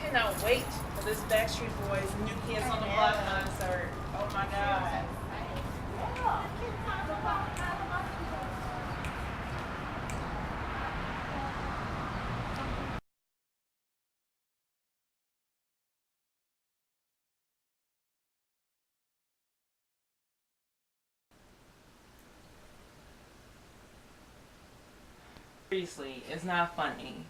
cannot wait for this Backstreet Boys New Kids on the Block concert. Oh my God. Seriously, it's not funny.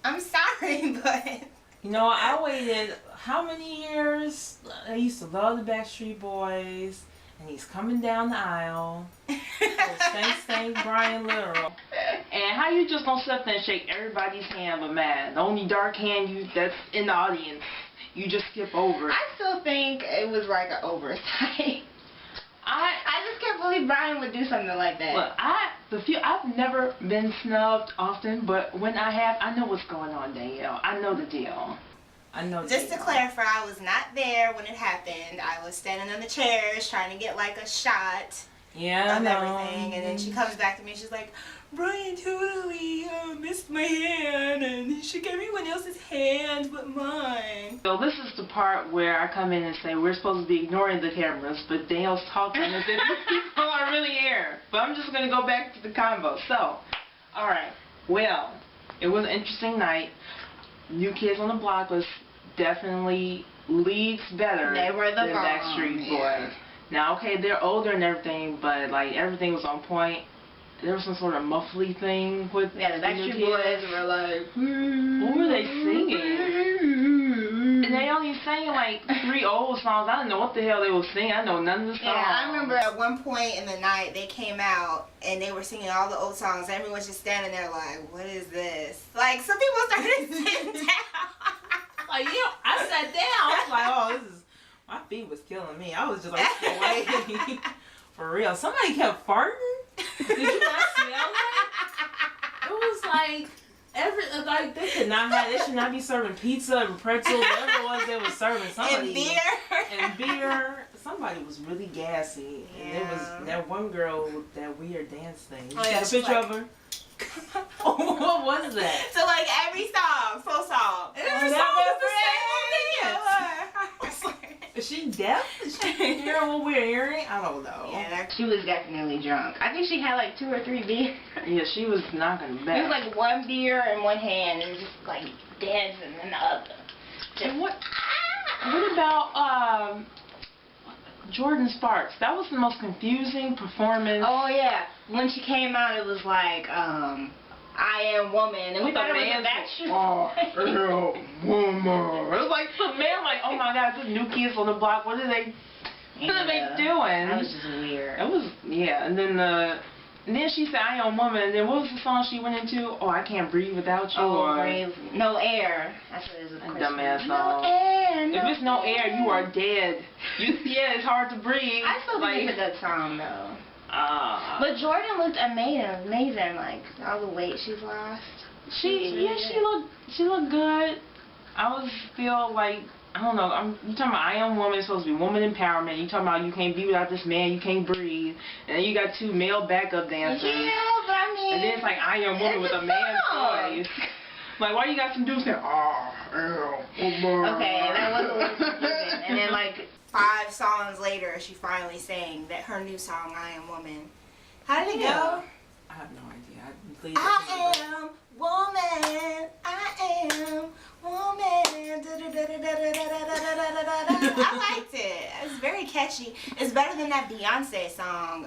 I'm sorry, but... You know, I waited how many years? I used to love the Backstreet Boys, and he's coming down the aisle. Stank Brian Literal. And how you just gonna sit up there and shake everybody's hand but mine? The only dark hand that's in the audience, you just skip over. I still think it was like an oversight. I just can't believe Brian would do something like that. Look, I've never been snubbed often, but when I have, I know what's going on, Danielle. I know the deal. Just to clarify, I was not there when it happened. I was standing on the chairs trying to get like a shot of everything, and then she comes back to me and she's like, Brian totally missed my hand, and he shook everyone else's hand but mine. So this is the part where I come in and say we're supposed to be ignoring the cameras, but Danielle's talking as if people are really here. But I'm just going to go back to the convo. So, alright, well, it was an interesting night. New Kids on the Block was definitely leagues better than Backstreet Boys. Now, okay, they're older and everything, but like everything was on point. There was some sort of muffly thing with the Backstreet Boys were like, what were they singing? And they only sang like 3 old songs. I didn't know what the hell they were singing. I know none of the songs. Yeah, I remember at one point in the night they came out and they were singing all the old songs. Everyone's just standing there like, what is this? Like, some people started sitting down. Like, I sat down. I was like, oh, this is, my feet was killing me. I was just like, waiting. For real. Somebody kept farting. Did you not smell that? It was like they could not have. They should not be serving pizza and pretzel, whatever it was they were serving. Somebody and beer. Somebody was really gassy. Yeah. And there was that one girl with that weird dance thing. You took a picture of her. What was that? So like every song, full song. Every song was the same dance. Is she deaf? Is she hearing what we're hearing? I don't know. Yeah, she was definitely drunk. I think she had like 2 or 3 beers. Yeah, she was knocking back. It was like 1 beer in one hand and just like dancing in the other. And what about Jordan Sparks? That was the most confusing performance. Oh yeah, when she came out, it was like I Am Woman, and we thought it was a Backstreet Boys. Woman. It was like some man, like, oh my God, this New Kids on the Block. What are they doing? That was just weird. It was, yeah. And then she said I Am Woman. And then what was the song she went into? Oh, I Can't Breathe Without You. Oh, Brave. No Air. That's what it is. A dumbass song. No air. No if it's no air, you are dead. Yeah, it's hard to breathe. I still think it's a good song though. But Jordan looked amazing, like all the weight she's lost. She looked good. I was still like, I don't know. You talking about I Am Woman, it's supposed to be woman empowerment. You talking about you can't be without this man, you can't breathe, and then you got 2 male backup dancers. Yeah, but I mean, and then it's like I Am Woman with a man's voice. Like, why you got some dudes saying, okay, that was a little confusing. And then like 5 songs later, she finally sang that her new song, I Am Woman. How did it go? I have no idea. I am woman. I am woman. I liked it. It's very catchy. It's better than that Beyonce song,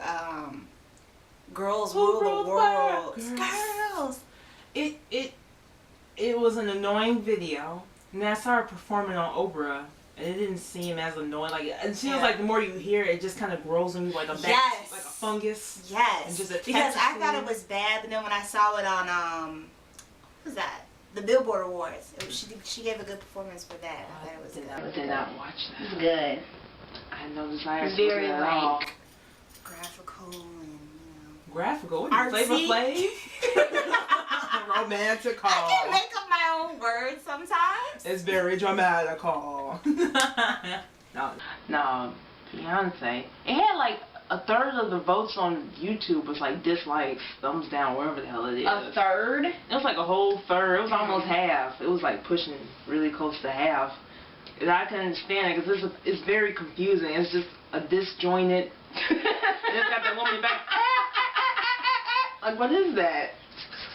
Girls Rule the World. Girls. It was an annoying video. And I saw her performing on Oprah. And it didn't seem as annoying. Like, it seems like the more you hear it, just kind of grows on you like a like a fungus. Yes. And just because I thought it was bad, but then when I saw it on what was that? The Billboard Awards. She gave a good performance for that. I thought it was good. I did not watch that. It was good. I had no desire to very at all. Graphical and graphical. What are you, Flavor Flav? Romantical. I can make up my own words sometimes. It's very dramatical. No, Beyonce. It had like a third of the votes on YouTube was like dislikes, thumbs down, wherever the hell it is. A third? It was like a whole third. It was almost half. It was like pushing really close to half. And I can understand it because it's very confusing. It's just a disjointed. It's got that woman in the back. Like, what is that?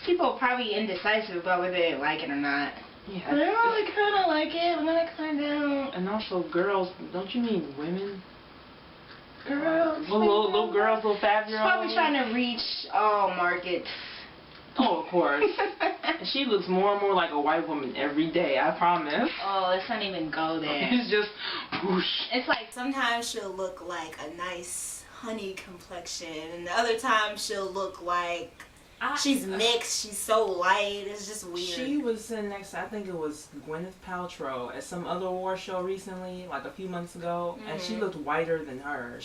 People are probably indecisive about whether they like it or not. Yeah. I kind of like it, and then I kind of don't. And also, girls, don't you mean women? Girls. Little girls, little 5-year-olds. Probably trying to reach all markets. Oh, of course. And she looks more and more like a white woman every day, I promise. Oh, let's not even go there. It's just whoosh. It's like sometimes she'll look like a nice honey complexion, and the other time she'll look like she's mixed, she's so light. It's just weird. She was sitting next to, I think it was Gwyneth Paltrow at some other award show recently, like a few months ago, and she looked whiter than her.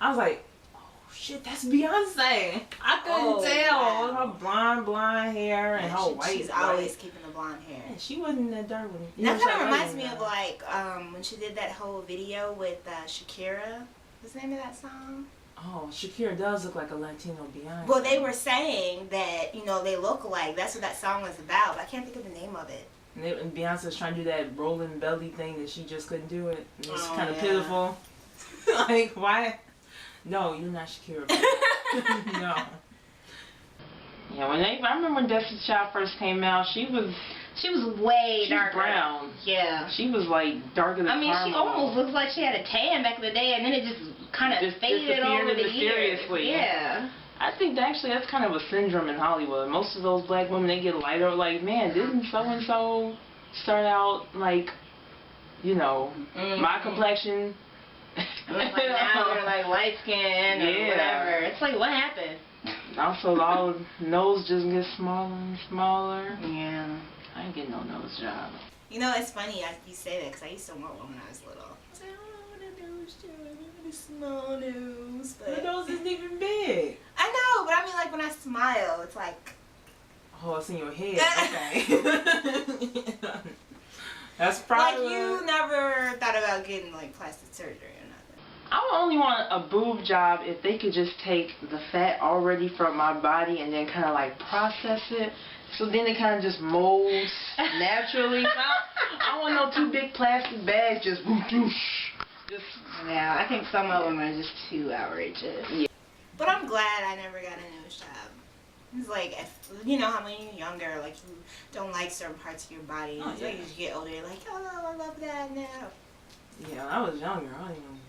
I was like, oh shit, that's Beyonce. I couldn't tell. Wow. Her blonde hair and her white. She's always keeping the blonde hair. Yeah, she wasn't that dark one. That kind of reminds me of like when she did that whole video with Shakira. What's the name of that song? Oh, Shakira does look like a Latino Beyonce. Well, they were saying that, you know, they look alike. That's what that song was about, but I can't think of the name of it. And Beyonce's trying to do that rolling belly thing that she just couldn't do it. And it's kind of pitiful. Like, why? No, you're not Shakira. No. Yeah, I remember when Destiny's Child first came out, she was way darker. Brown. Yeah. She was like darker than caramel. She almost looks like she had a tan back in the day, and then it just kind of faded over the years. Yeah. I think that's kind of a syndrome in Hollywood. Most of those black women, they get lighter. Like, man, didn't so-and-so start out like, you know, my complexion? Like now they're like light skin or whatever. It's like, what happened? Also, all the nose just gets smaller and smaller. Yeah. I ain't getting no nose job. You know, it's funny you say that because I used to want one when I was little. I was like, I want a nose job. I want a small nose. But the nose isn't even big. I know, but I mean, like, when I smile, it's like... Oh, it's in your head. Okay. That's probably... Like, you never thought about getting, like, plastic surgery or nothing? I would only want a boob job if they could just take the fat already from my body and then kind of, like, process it. So then it kind of just molds naturally. I don't want no 2 big plastic bags just whoosh. Yeah, I think some of them are just too outrageous. Yeah. But I'm glad I never got a nose job. It's like, you know how when you're younger, like, you don't like certain parts of your body. Like, as you get older, you're like, oh, I love that now. Yeah, when I was younger,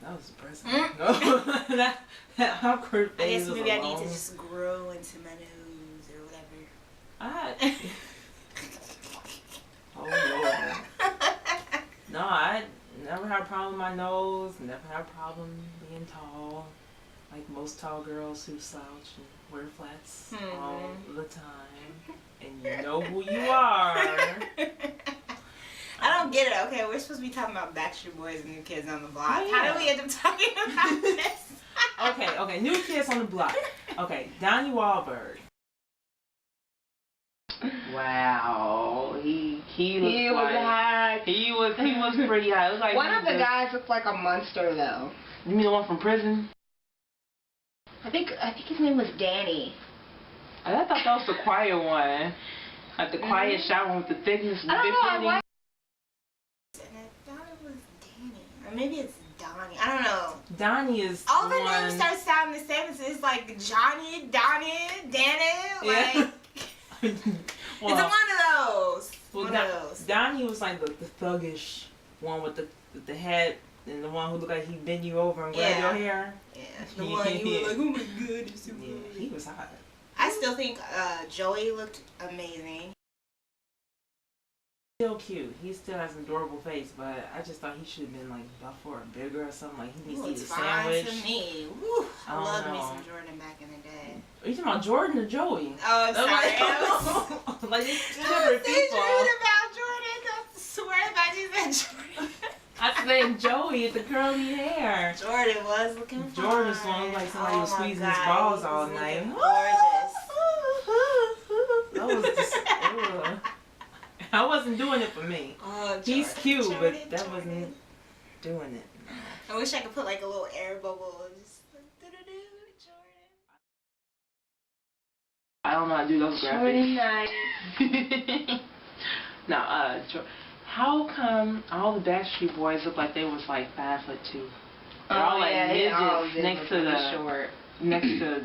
that was depressing. No, that awkward phase. I guess maybe I need to just grow into my nose or whatever. Oh Lord. No, I never had a problem with my nose. Never had a problem being tall. Like most tall girls who slouch and wear flats all the time. And you know who you are. I don't get it. Okay, we're supposed to be talking about Backstreet Boys and New Kids on the Block. Oh, yeah. How do we end up talking about this? Okay, New Kids on the Block. Okay, Donnie Wahlberg. Wow, he was pretty high. It was like one of the guys looked like a monster though. You mean the one from prison? I think his name was Danny. I thought that was the quiet one. Like the quiet shot one with the thickness. I don't know. I thought it was Danny, or maybe it's Donnie. I don't know. Donnie is all the names start sounding the same. It's like Johnny, Donnie, Danny. Like well, it's one of those. Well, one of those. Donnie was like the thuggish one with the hat. And the one who looked like he bent you over and grabbed your hair. Yeah. The one you were like, oh my god, it's so he was hot. I still think Joey looked amazing. Still cute. He still has an adorable face, but I just thought he should have been like buff or bigger or something. Like he needs to eat a sandwich. To me. Woo. I loved me some Jordan back in the day. Are you talking about Jordan or Joey? Oh, I'm sorry. Like it's two different people. About Jordan. I swear that you said Jordan. I said Joey with the curly hair. Jordan was looking fine. Jordan swung like somebody was squeezing his balls all night. Gorgeous. That was just, I wasn't doing it for me. Oh, he's cute, but that wasn't doing it. I wish I could put like a little air bubble. Just Jordan. I don't know how to do those Jordan graphics. nice. Now, how come all the Backstreet Boys look like they was like 5'2"? They're all like midgets next to the short. Next to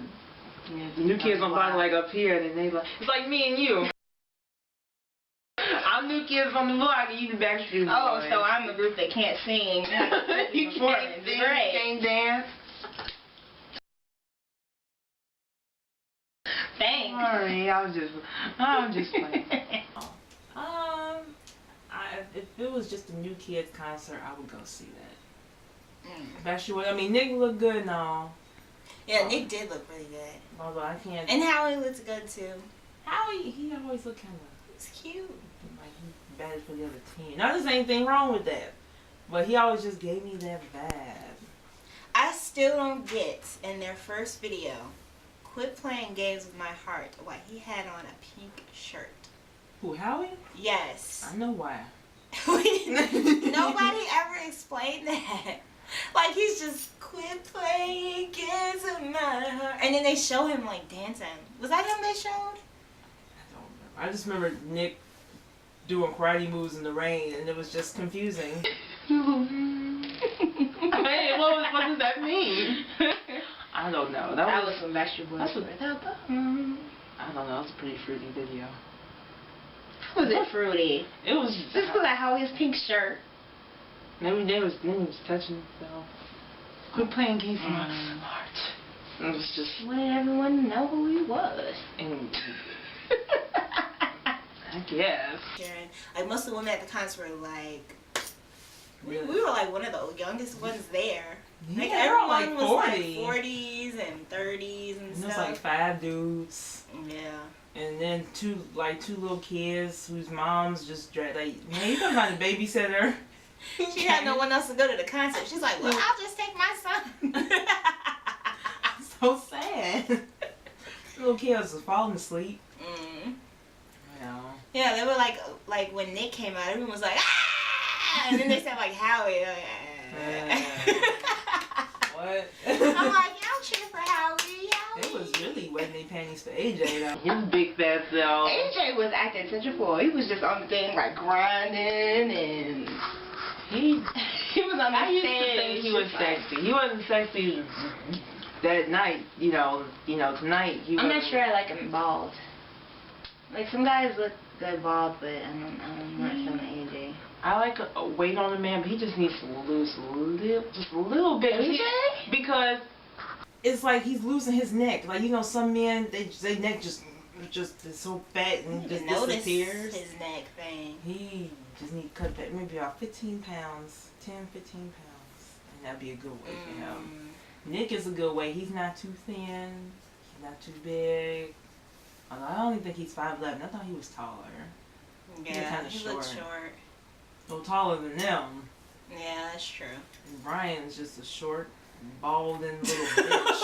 the New Kids on the Block, like up here, and they like it's like me and you. I'm New Kids on the Block, and you the Backstreet Boys. Oh, so I'm the group that can't sing. You can't sing, can't dance. Thanks. Sorry, I'm just playing. If it was just a New Kids concert, I would go see that. Backstreet Boys. I mean, Nick looked good and all. Yeah, Nick did look really good. Although I can't. And Howie looked good too. Howie, he always looked kind of. He's cute. Like he batted for the other team. Now there's anything wrong with that, but he always just gave me that vibe. I still don't get in their first video, "Quit Playing Games with My Heart," why he had on a pink shirt. Who, Howie? Yes. I know why. Nobody ever explained that. Like he's just quit playing games with my heart, and then they show him like dancing. Was that him they showed? I don't remember. I just remember Nick doing karate moves in the rain, and it was just confusing. Hey, what does that mean? I don't know. That was some Backstreet Boys. I don't know. It was a pretty fruity video. Was it fruity? It was. Just because of Howie's pink shirt. Maybe they was touching themselves. Quit playing games with my heart. It was just. Wanted everyone to know who he was. I guess. Like most of the women at the concert were like, really? we were like one of the youngest ones there. Yeah, like everyone like was 40. like 40s and 30s and stuff. There's like 5 dudes. Yeah. And then two little kids whose moms just dragged, like, man, you better find a babysitter. She had no one else to go to the concert. She's like, well, I'll just take my son. So sad. Little kids was falling asleep. Yeah. Yeah, they were like when Nick came out, everyone was like, ah! And then they said like Howie. What? I'm like, y'all cheer for Howie. They was really wetting their panties for AJ though. His big fat self. AJ was acting such a fool. He was just on the thing like grinding and he was on the I stage. used to think he was sexy. He wasn't sexy that night, you know, tonight he was. I'm not sure I like him bald. Like some guys look good bald, but I'm not feeling AJ. I like a weight on the man, but he just needs to lose just a little bit. AJ? Because it's like he's losing his neck. Like, you know, some men, their neck just is so fat and just disappears. His neck thing. He just need to cut back maybe about 15 pounds, 10, 15 pounds, and that'd be a good weight for him. Nick is a good weight. He's not too thin. He's not too big. I don't even think he's 5'11". I thought he was taller. Yeah, he looked short. No taller than them. Yeah, that's true. And Brian's just a short, balding little bitch.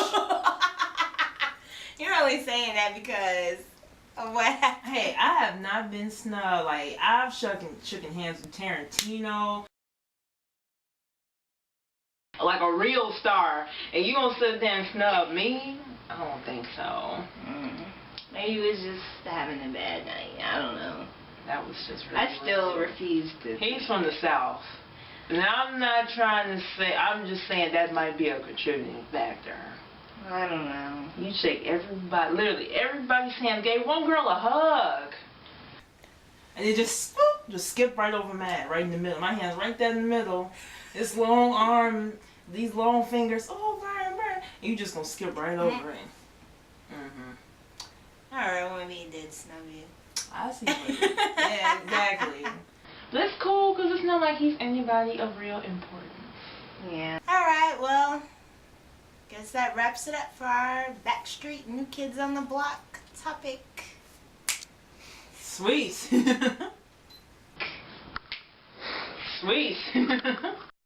You're only saying that because of what happened. Hey, I have not been snubbed. Like, I've shaken hands with Tarantino. Like a real star. And you gonna sit there and snub me? I don't think so. Maybe he was just having a bad night. I don't know. That was just really I still refuse to. He's from the South. Now, I'm not trying to say, I'm just saying that might be a contributing factor. I don't know. You shake everybody, literally everybody's hand. Gave one girl a hug. And it just skipped right over mine, right in the middle. My hand's right there in the middle. This long arm, these long fingers. Oh, Brian. And you just gonna skip right over it. Alright, well, maybe he did snub you. I see what you mean. Yeah, exactly. But it's cool because it's not like he's anybody of real importance. Yeah. Alright, well, guess that wraps it up for our Backstreet New Kids on the Block topic. Sweet. Sweet.